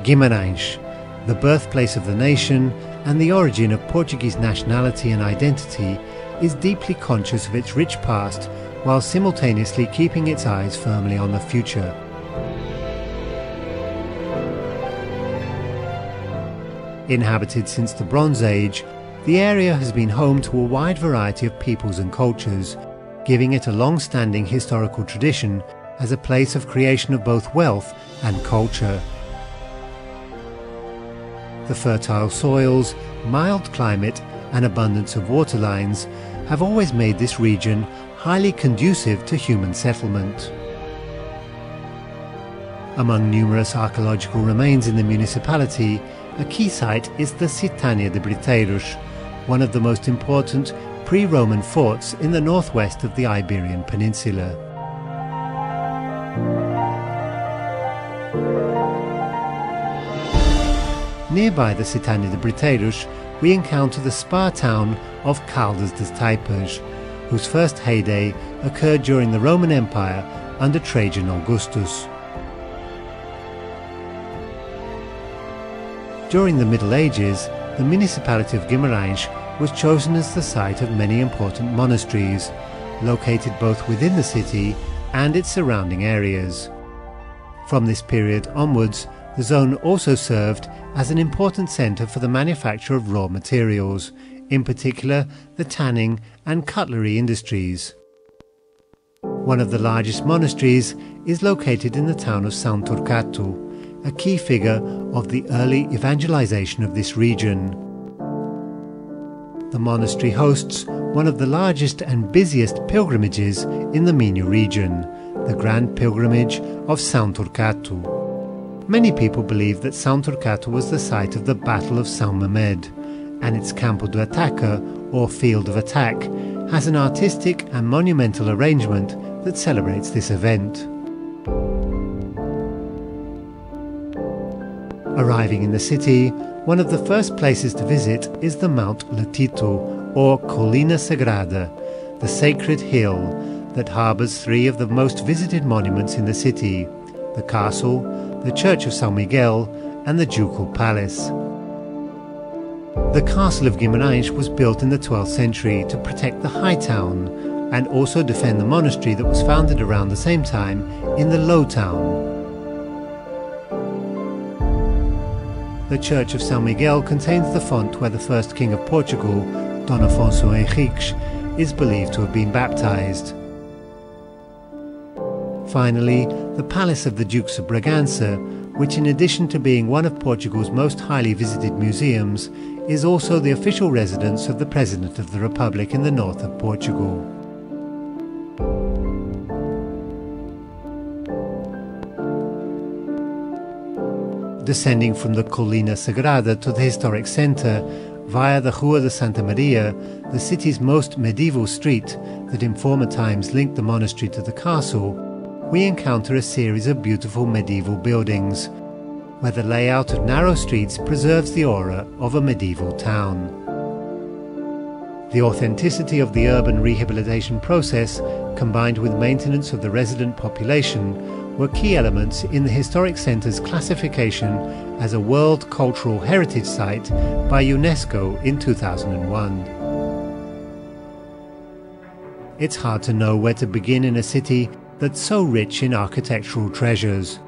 Guimarães, the birthplace of the nation and the origin of Portuguese nationality and identity, is deeply conscious of its rich past while simultaneously keeping its eyes firmly on the future. Inhabited since the Bronze Age, the area has been home to a wide variety of peoples and cultures, giving it a long-standing historical tradition as a place of creation of both wealth and culture. The fertile soils, mild climate and abundance of waterlines have always made this region highly conducive to human settlement. Among numerous archaeological remains in the municipality, a key site is the Cidade de Briteiros, one of the most important pre-Roman forts in the northwest of the Iberian Peninsula. Nearby the Cidade de Briteiros, we encounter the spa town of Caldas das Taipas, whose first heyday occurred during the Roman Empire under Trajan Augustus. During the Middle Ages, the Municipality of Guimarães was chosen as the site of many important monasteries, located both within the city and its surrounding areas. From this period onwards, the zone also served as an important centre for the manufacture of raw materials, in particular the tanning and cutlery industries. One of the largest monasteries is located in the town of São Torquato, a key figure of the early evangelization of this region. The monastery hosts one of the largest and busiest pilgrimages in the Minho region, the Grand Pilgrimage of São Torquato. Many people believe that São Torquato was the site of the Battle of São Mamed, and its Campo de Ataca, or Field of Attack, has an artistic and monumental arrangement that celebrates this event. Arriving in the city, one of the first places to visit is the Mount Letito, or Colina Sagrada, the sacred hill that harbours three of the most visited monuments in the city: the castle, the Church of São Miguel and the Ducal Palace. The Castle of Guimarães was built in the 12th century to protect the High Town and also defend the monastery that was founded around the same time in the Low Town. The Church of São Miguel contains the font where the first King of Portugal, Dom Afonso Henriques, is believed to have been baptized. Finally, the Palace of the Dukes of Bragança, which in addition to being one of Portugal's most highly visited museums, is also the official residence of the President of the Republic in the north of Portugal. Descending from the Colina Sagrada to the historic centre, via the Rua de Santa Maria, the city's most medieval street that in former times linked the monastery to the castle, we encounter a series of beautiful medieval buildings, where the layout of narrow streets preserves the aura of a medieval town. The authenticity of the urban rehabilitation process, combined with maintenance of the resident population, were key elements in the historic centre's classification as a World Cultural Heritage Site by UNESCO in 2001. It's hard to know where to begin in a city that's so rich in architectural treasures,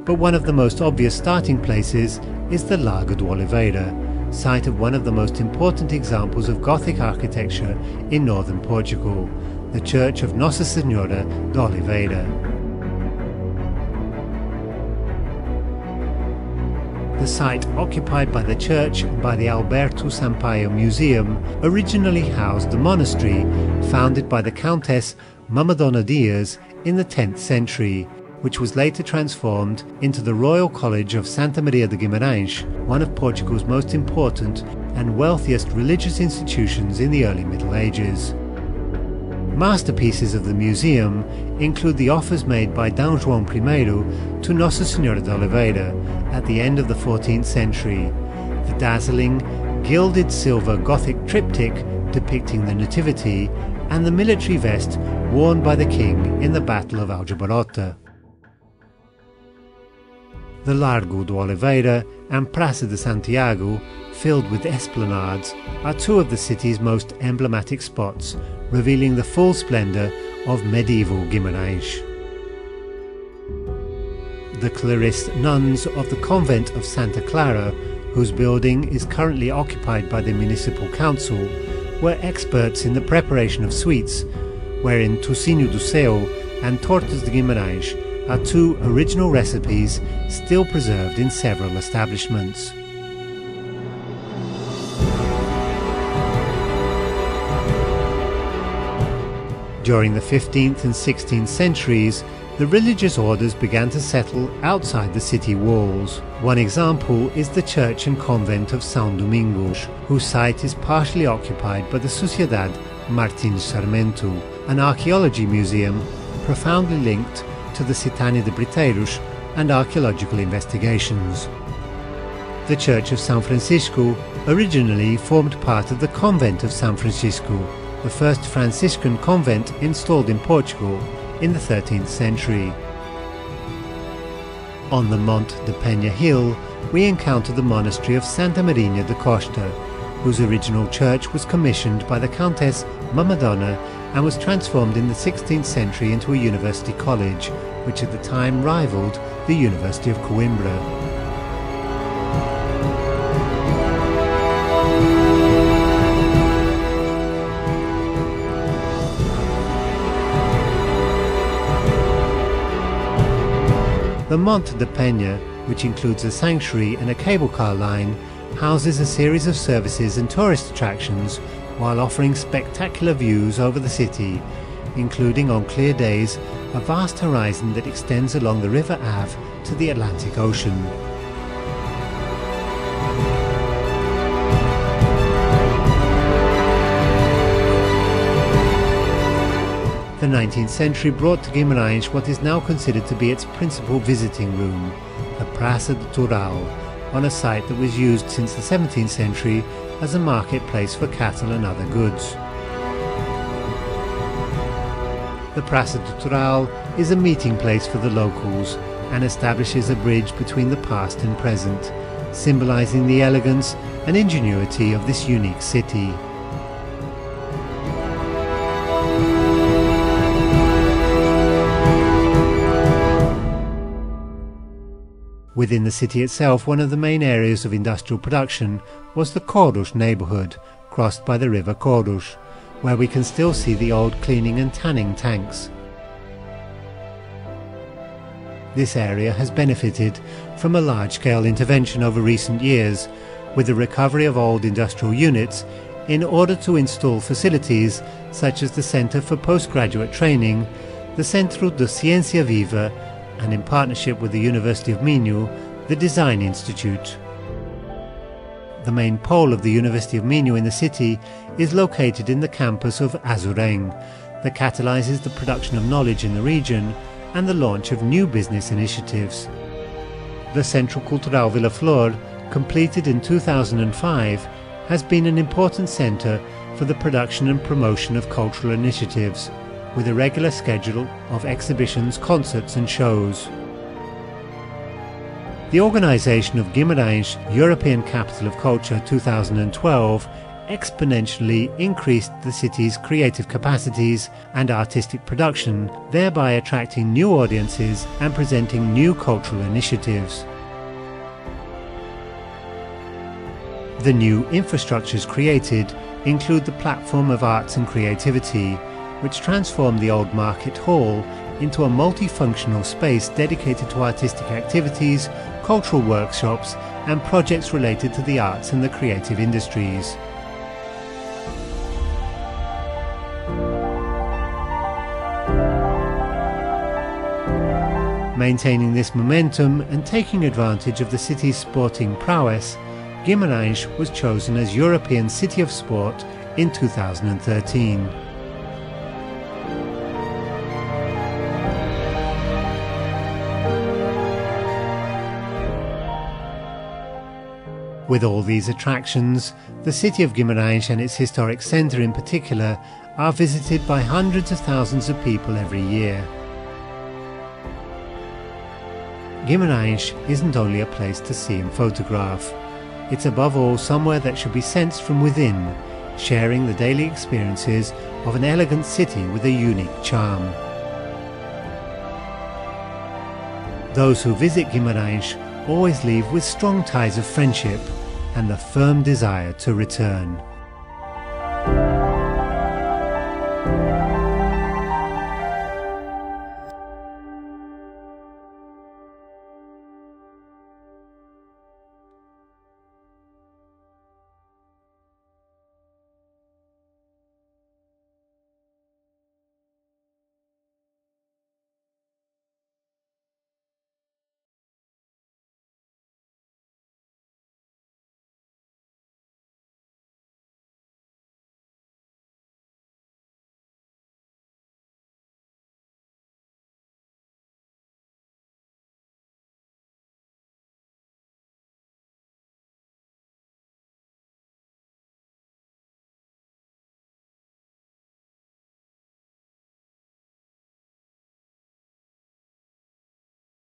but one of the most obvious starting places is the Largo de Oliveira, site of one of the most important examples of Gothic architecture in northern Portugal, the Church of Nossa Senhora de Oliveira. The site occupied by the church and by the Alberto Sampaio Museum originally housed the monastery founded by the Countess Mamadona Dias in the 10th century, which was later transformed into the Royal College of Santa Maria de Guimarães, one of Portugal's most important and wealthiest religious institutions in the early Middle Ages. Masterpieces of the museum include the offers made by Dom João I to Nossa Senhora de Oliveira at the end of the 14th century, the dazzling, gilded silver Gothic triptych depicting the Nativity, and the military vest worn by the king in the Battle of Aljubarrota. The Largo do Oliveira and Praça de Santiago, filled with esplanades, are two of the city's most emblematic spots, revealing the full splendour of medieval Guimarães. The Clarist nuns of the convent of Santa Clara, whose building is currently occupied by the municipal council, were experts in the preparation of sweets, wherein Tocinho do Céu and Tortas de Guimarães are two original recipes still preserved in several establishments. During the 15th and 16th centuries, the religious orders began to settle outside the city walls. One example is the church and convent of São Domingos, whose site is partially occupied by the Sociedade Martins Sarmento, an archaeology museum profoundly linked to the Cidade de Briteiros and archaeological investigations. The Church of São Francisco originally formed part of the Convent of São Francisco, the first Franciscan convent installed in Portugal in the 13th century. On the Monte de Penha hill, we encounter the monastery of Santa Marinha de Costa, whose original church was commissioned by the Countess Mamadona and was transformed in the 16th century into a university college, which at the time rivaled the University of Coimbra. The Monte de Penha, which includes a sanctuary and a cable car line, houses a series of services and tourist attractions while offering spectacular views over the city, including on clear days a vast horizon that extends along the River Ave to the Atlantic Ocean. The 19th century brought to Guimarães what is now considered to be its principal visiting room, the Praça do Toural, on a site that was used since the 17th century as a marketplace for cattle and other goods. The Praça do Toural is a meeting place for the locals and establishes a bridge between the past and present, symbolising the elegance and ingenuity of this unique city. Within the city itself, one of the main areas of industrial production was the Corus neighbourhood, crossed by the river Corus, where we can still see the old cleaning and tanning tanks. This area has benefited from a large-scale intervention over recent years, with the recovery of old industrial units in order to install facilities such as the Centre for Postgraduate Training, the Centro de Ciência Viva, and in partnership with the University of Minho, the Design Institute. The main pole of the University of Minho in the city is located in the campus of Azurém, that catalyses the production of knowledge in the region and the launch of new business initiatives. The Centro Cultural Vila Flor, completed in 2005, has been an important centre for the production and promotion of cultural initiatives, with a regular schedule of exhibitions, concerts and shows. The organisation of Guimarães European Capital of Culture 2012 exponentially increased the city's creative capacities and artistic production, thereby attracting new audiences and presenting new cultural initiatives. The new infrastructures created include the Platform of Arts and Creativity, which transformed the old market hall into a multifunctional space dedicated to artistic activities, cultural workshops and projects related to the arts and the creative industries. Maintaining this momentum and taking advantage of the city's sporting prowess, Guimarães was chosen as European City of Sport in 2013. With all these attractions, the city of Guimarães and its historic centre in particular are visited by hundreds of thousands of people every year. Guimarães isn't only a place to see and photograph. It's above all somewhere that should be sensed from within, sharing the daily experiences of an elegant city with a unique charm. Those who visit Guimarães always leave with strong ties of friendship and the firm desire to return.